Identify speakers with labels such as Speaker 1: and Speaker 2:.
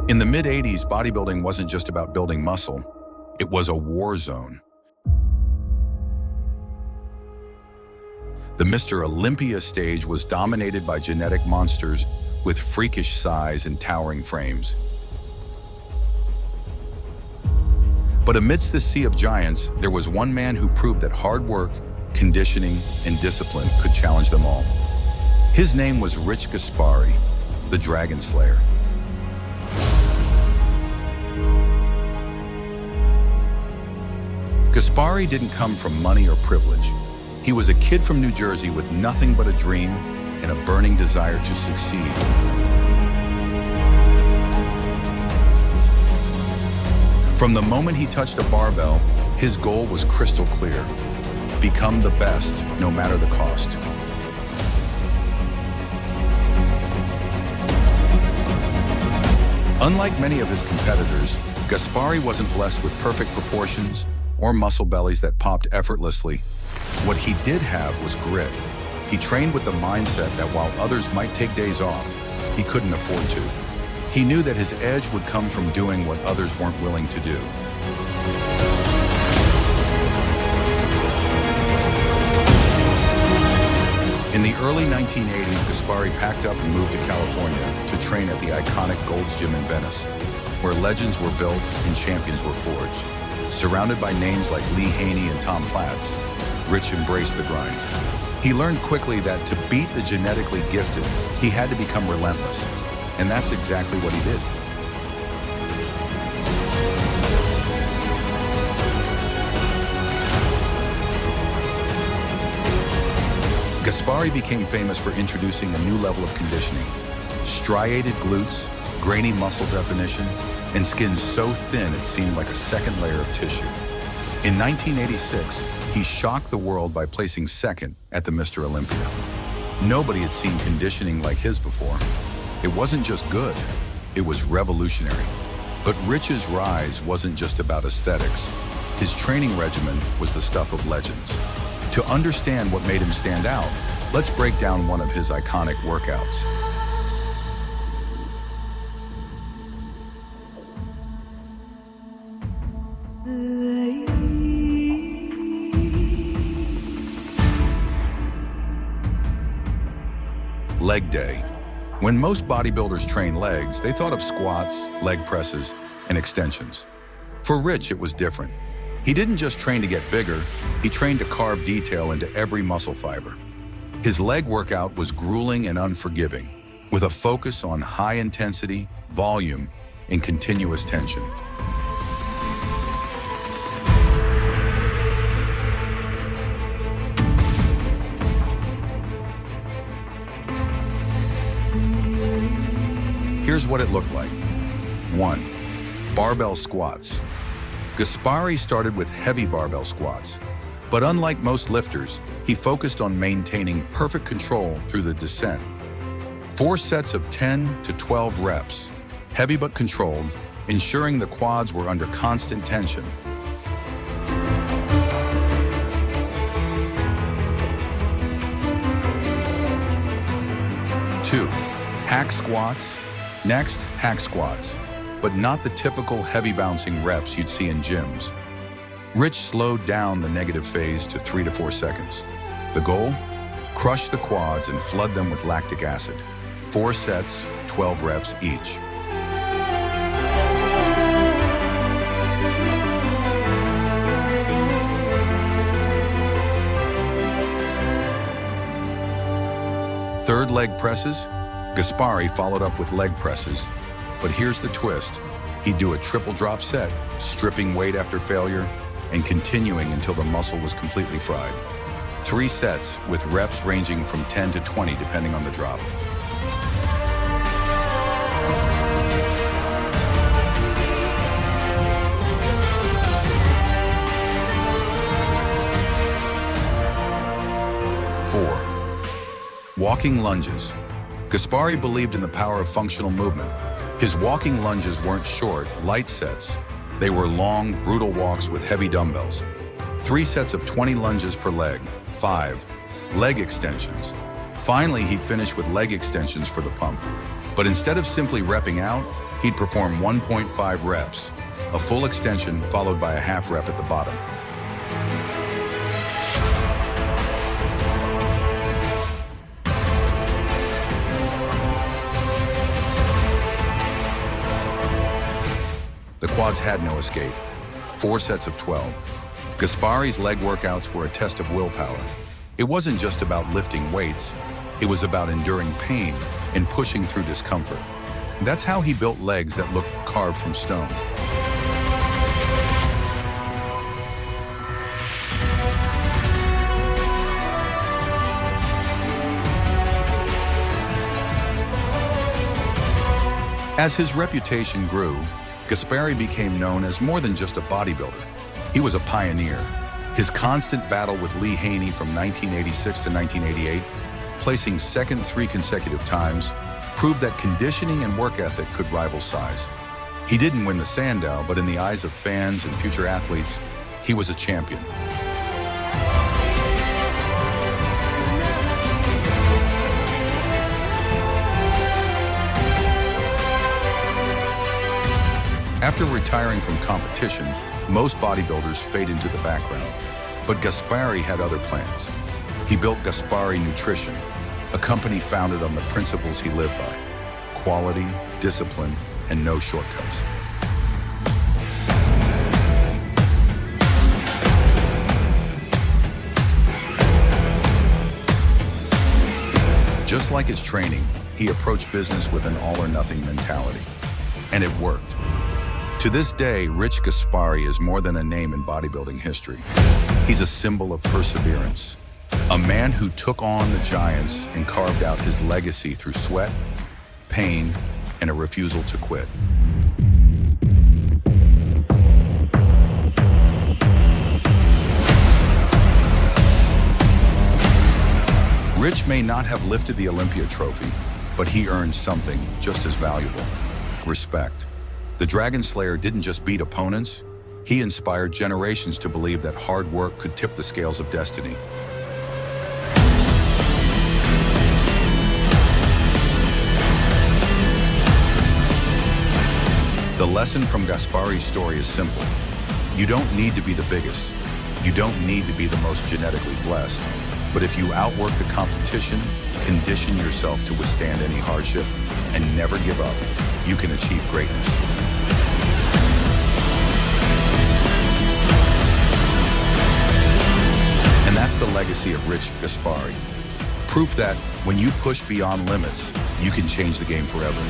Speaker 1: In the mid-'80s, bodybuilding wasn't just about building muscle. It was a war zone. The Mr. Olympia stage was dominated by genetic monsters with freakish size and towering frames. But amidst the sea of giants, there was one man who proved that hard work, conditioning, and discipline could challenge them all. His name was Gaspari, the Dragonslayer. Gaspari didn't come from money or privilege. He was a kid from New Jersey with nothing but a dream and a burning desire to succeed. From the moment he touched a barbell, his goal was crystal clear: become the best, no matter the cost. Unlike many of his competitors, Gaspari wasn't blessed with perfect proportions or muscle bellies that popped effortlessly. What he did have was grit. He trained with the mindset that while others might take days off, he couldn't afford to. He knew that his edge would come from doing what others weren't willing to do. In the early 1980s, Gaspari packed up and moved to California to train at the iconic Gold's Gym in Venice, where legends were built and champions were forged. Surrounded by names like Lee Haney and Tom Platz, Rich embraced the grind. He learned quickly that to beat the genetically gifted, he had to become relentless. And that's exactly what he did. Gaspari became famous for introducing a new level of conditioning: striated glutes, grainy muscle definition, and skin so thin it seemed like a second layer of tissue. In 1986, he shocked the world by placing second at the Mr. Olympia. Nobody had seen conditioning like his before. It wasn't just good, it was revolutionary. But Rich's rise wasn't just about aesthetics. His training regimen was the stuff of legends. To understand what made him stand out, let's break down one of his iconic workouts. Leg day. When most bodybuilders train legs, they thought of squats, leg presses, and extensions. For Rich, it was different. He didn't just train to get bigger, he trained to carve detail into every muscle fiber. His leg workout was grueling and unforgiving, with a focus on high intensity, volume, and continuous tension. Here's what it looked like. 1. Barbell squats. Gaspari started with heavy barbell squats, but unlike most lifters, he focused on maintaining perfect control through the descent. 4 sets of 10 to 12 reps, heavy but controlled, ensuring the quads were under constant tension. 2. Hack squats. Next, hack squats, but not the typical heavy bouncing reps you'd see in gyms. Rich slowed down the negative phase to 3 to 4 seconds. The goal? Crush the quads and flood them with lactic acid. 4 sets, 12 reps each. Third, leg presses. Gaspari followed up with leg presses, but here's the twist. He'd do a triple drop set, stripping weight after failure, and continuing until the muscle was completely fried. 3 sets with reps ranging from 10 to 20 depending on the drop. Walking lunges. Gaspari believed in the power of functional movement. His walking lunges weren't short, light sets. They were long, brutal walks with heavy dumbbells. 3 sets of 20 lunges per leg. 5. Leg extensions. Finally, he'd finish with leg extensions for the pump. But instead of simply repping out, He'd perform 1.5 reps, a full extension followed by a half rep at the bottom. The quads had no escape. 4 sets of 12. Gaspari's leg workouts were a test of willpower. It wasn't just about lifting weights, it was about enduring pain and pushing through discomfort. That's how he built legs that looked carved from stone. As his reputation grew, Gaspari became known as more than just a bodybuilder. He was a pioneer. His constant battle with Lee Haney from 1986 to 1988, placing second 3 consecutive times, proved that conditioning and work ethic could rival size. He didn't win the Sandow, but in the eyes of fans and future athletes, he was a champion. After retiring from competition, most bodybuilders fade into the background. But Gaspari had other plans. He built Gaspari Nutrition, a company founded on the principles he lived by: quality, discipline, and no shortcuts. Just like his training, he approached business with an all-or-nothing mentality. And it worked. To this day, Rich Gaspari is more than a name in bodybuilding history. He's a symbol of perseverance, a man who took on the giants and carved out his legacy through sweat, pain, and a refusal to quit. Rich may not have lifted the Olympia trophy, but he earned something just as valuable: respect. The Dragonslayer didn't just beat opponents, he inspired generations to believe that hard work could tip the scales of destiny. The lesson from Gaspari's story is simple. You don't need to be the biggest. You don't need to be the most genetically blessed. But if you outwork the competition, condition yourself to withstand any hardship, and never give up, you can achieve greatness. And that's the legacy of Rich Gaspari. Proof that when you push beyond limits, you can change the game forever.